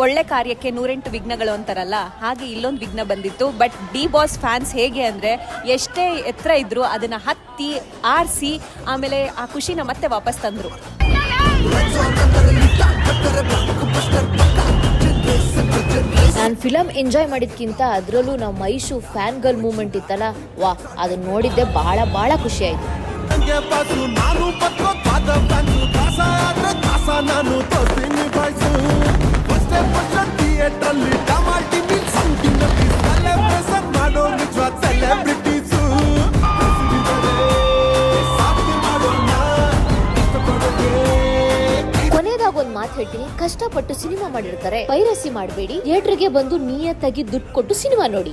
ಒಳ್ಳೆ ಕಾರ್ಯಕ್ಕೆ 108 ವಿಘ್ನಗಳು ಅಂತಾರಲ್ಲ, ಹಾಗೆ ಇಲ್ಲೊಂದು ವಿಘ್ನ ಬಂದಿತ್ತು. ಬಟ್ ಡಿ ಬಾಸ್ ಫ್ಯಾನ್ಸ್ ಹೇಗೆ ಅಂದರೆ, ಎಷ್ಟೇ ಎತ್ತರ ಇದ್ರು ಅದನ್ನು ಹತ್ತಿ ಆರಿಸಿ ಆಮೇಲೆ ಆ ಖುಷಿನ ಮತ್ತೆ ವಾಪಸ್ ತಂದರು. ನಾನು ಫಿಲಮ್ ಎಂಜಾಯ್ ಮಾಡಿದ್ಕಿಂತ ಅದರಲ್ಲೂ ನಾವು ಮೈಷು ಫ್ಯಾನ್ ಗರ್ಲ್ ಮೂಮೆಂಟ್ ಇತ್ತಲ್ಲ, ವಾ, ಅದನ್ನ ನೋಡಿದ್ದೆ ಬಹಳ ಖುಷಿ ಆಯ್ತು. ಒಂದ್ ಮಾತು ಹೇಳ್ತೀನಿ, ಕಷ್ಟಪಟ್ಟು ಸಿನಿಮಾ ಮಾಡಿರ್ತಾರೆ, ಪೈರಸಿ ಮಾಡಬೇಡಿ, ಥಿಯೇಟರ್ಗೆ ಬಂದು ನಿಯತ್ತಾಗಿ ದುಡ್ಡು ಕೊಟ್ಟು ಸಿನಿಮಾ ನೋಡಿ.